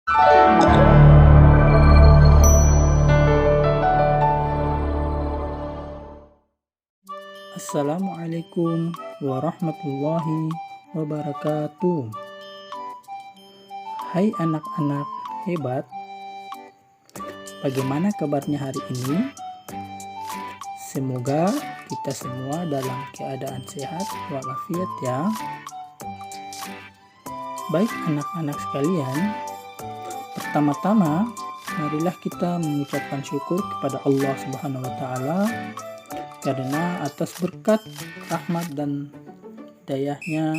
Assalamualaikum warahmatullahi wabarakatuh. Hai anak-anak hebat, bagaimana kabarnya hari ini? Semoga kita semua dalam keadaan sehat walafiat ya. Baik anak-anak sekalian, pertama-tama marilah kita mengucapkan syukur kepada Allah Subhanahu wa taala karena atas berkat, rahmat dan hidayahnya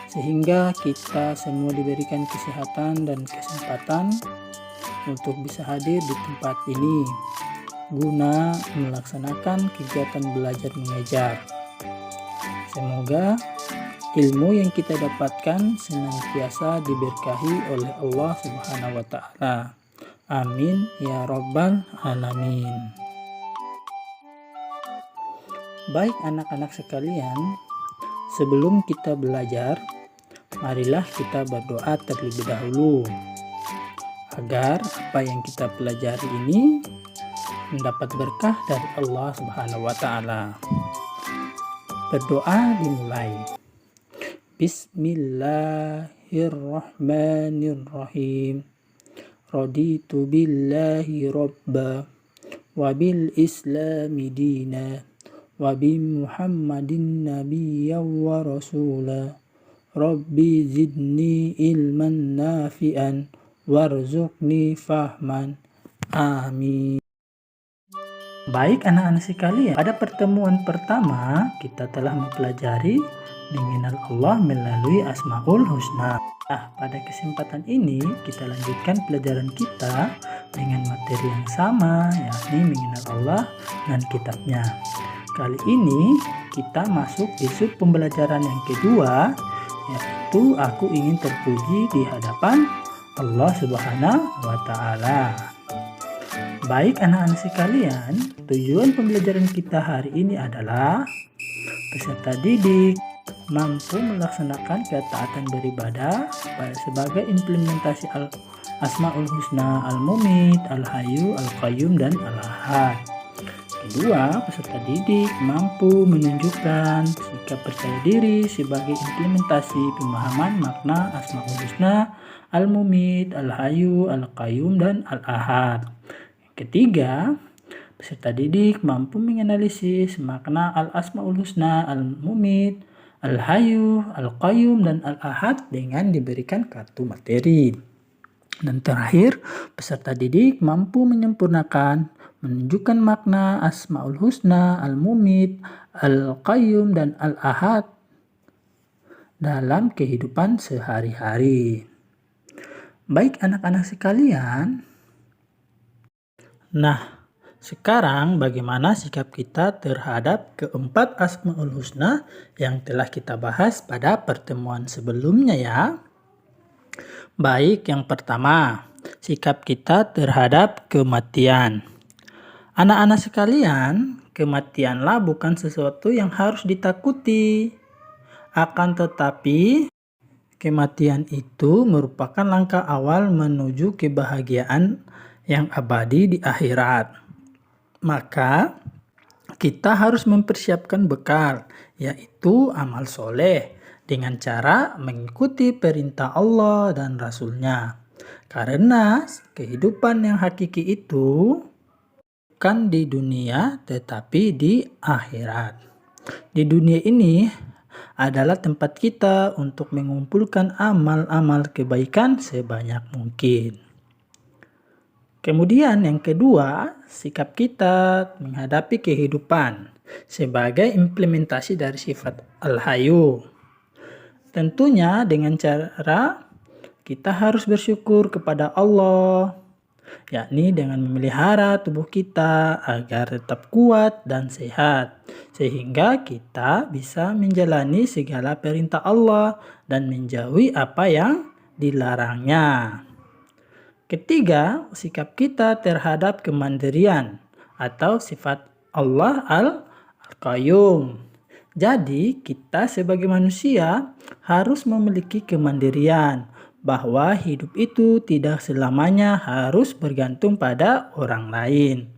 sehingga kita semua diberikan kesehatan dan kesempatan untuk bisa hadir di tempat ini guna melaksanakan kegiatan belajar mengajar. Semoga ilmu yang kita dapatkan senantiasa diberkahi oleh Allah Subhanahu wa taala. Amin ya rabbal alamin. Baik anak-anak sekalian, sebelum kita belajar, marilah kita berdoa terlebih dahulu agar apa yang kita pelajari ini mendapat berkah dari Allah Subhanahu wa taala. Berdoa dimulai. Bismillahirrahmanirrahim. Raditu billahi rabba wa bil islami dina wa bi Muhammadin nabiyyan wa rasula. Rabbi zidni ilman nafi'an warzuqni fahman. Amin. Baik anak-anak sekalian, pada pertemuan pertama kita telah mempelajari mengenal Allah melalui Asmaul Husna. Nah, pada kesempatan ini kita lanjutkan pelajaran kita dengan materi yang sama, yakni mengenal Allah dan kitabnya. Kali ini kita masuk di sub pembelajaran yang kedua, yaitu aku ingin terpuji di hadapan Allah Subhanahu wa taala. Baik anak-anak sekalian, tujuan pembelajaran kita hari ini adalah peserta didik mampu melaksanakan ketaatan beribadah sebagai implementasi Asmaul Husna, Al-Mumit, Al-Hayyu, Al-Qayyum, dan Al-Ahad. Kedua, peserta didik mampu menunjukkan sikap percaya diri sebagai implementasi pemahaman makna Asmaul Husna, Al-Mumit, Al-Hayyu, Al-Qayyum, dan Al-Ahad. Ketiga, peserta didik mampu menganalisis makna Al-Asmaul Husna, Al-Mumit, Al-Hayyu, Al-Qayyum, dan Al-Ahad dengan diberikan kartu materi. Dan terakhir, peserta didik mampu menyempurnakan, menunjukkan makna Asmaul Husna, Al-Mumit, Al-Qayyum, dan Al-Ahad dalam kehidupan sehari-hari. Baik anak-anak sekalian, nah sekarang bagaimana sikap kita terhadap keempat Asmaul Husna yang telah kita bahas pada pertemuan sebelumnya ya? Baik, yang pertama, sikap kita terhadap kematian. Anak-anak sekalian, kematianlah bukan sesuatu yang harus ditakuti. Akan tetapi, kematian itu merupakan langkah awal menuju kebahagiaan yang abadi di akhirat. Maka, kita harus mempersiapkan bekal, yaitu amal soleh, dengan cara mengikuti perintah Allah dan Rasul-Nya. Karena kehidupan yang hakiki itu bukan di dunia tetapi di akhirat. Di dunia ini adalah tempat kita untuk mengumpulkan amal-amal kebaikan sebanyak mungkin. Kemudian yang kedua, sikap kita menghadapi kehidupan sebagai implementasi dari sifat Al-Hayyu. Tentunya dengan cara kita harus bersyukur kepada Allah, yakni dengan memelihara tubuh kita agar tetap kuat dan sehat, sehingga kita bisa menjalani segala perintah Allah dan menjauhi apa yang dilarangnya. Ketiga, sikap kita terhadap kemandirian atau sifat Allah Al-Qayyum. Jadi, kita sebagai manusia harus memiliki kemandirian, bahwa hidup itu tidak selamanya harus bergantung pada orang lain.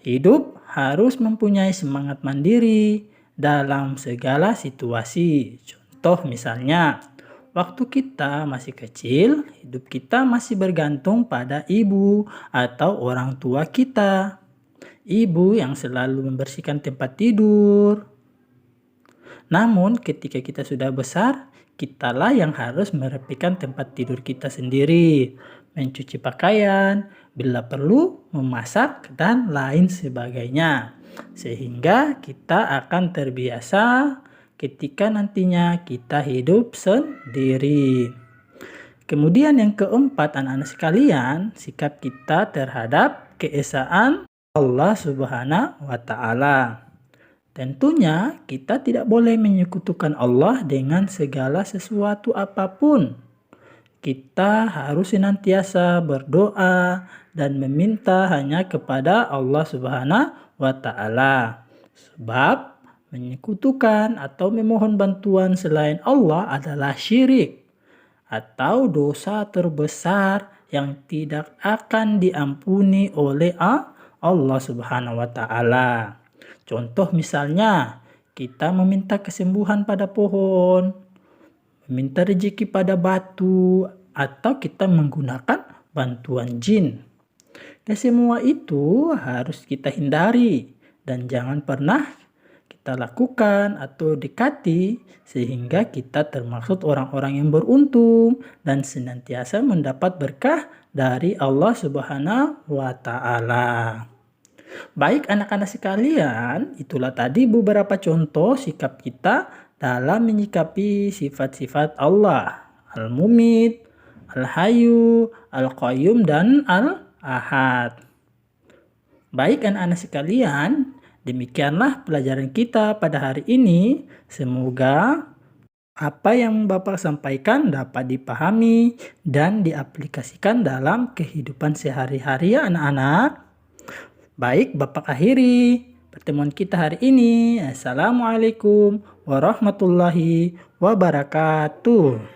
Hidup harus mempunyai semangat mandiri dalam segala situasi. Contoh misalnya, waktu kita masih kecil, hidup kita masih bergantung pada ibu atau orang tua kita. Ibu yang selalu membersihkan tempat tidur. Namun ketika kita sudah besar, kitalah yang harus merapikan tempat tidur kita sendiri, mencuci pakaian, bila perlu memasak dan lain sebagainya. Sehingga kita akan terbiasa ketika nantinya kita hidup sendiri. Kemudian yang keempat, anak-anak sekalian, sikap kita terhadap keesaan Allah Subhanahu wa Ta'ala. Tentunya kita tidak boleh menyekutukan Allah dengan segala sesuatu apapun. Kita harus senantiasa berdoa dan meminta hanya kepada Allah Subhanahu wa Ta'ala. Sebab menyekutukan atau memohon bantuan selain Allah adalah syirik atau dosa terbesar yang tidak akan diampuni oleh Allah Subhanahu wa Ta'ala. Contoh misalnya, kita meminta kesembuhan pada pohon, meminta rezeki pada batu, atau kita menggunakan bantuan jin. Semua itu harus kita hindari dan jangan pernah kita lakukan atau dekati, sehingga kita termasuk orang-orang yang beruntung dan senantiasa mendapat berkah dari Allah Subhanahu wa Ta'ala. Baik anak-anak sekalian, itulah tadi beberapa contoh sikap kita dalam menyikapi sifat-sifat Allah. Al-Mumit, Al-Hayyu, Al-Qayyum, dan Al-Ahad. Baik anak-anak sekalian, demikianlah pelajaran kita pada hari ini. Semoga apa yang Bapak sampaikan dapat dipahami dan diaplikasikan dalam kehidupan sehari-hari ya anak-anak. Baik, Bapak akhiri pertemuan kita hari ini. Assalamualaikum warahmatullahi wabarakatuh.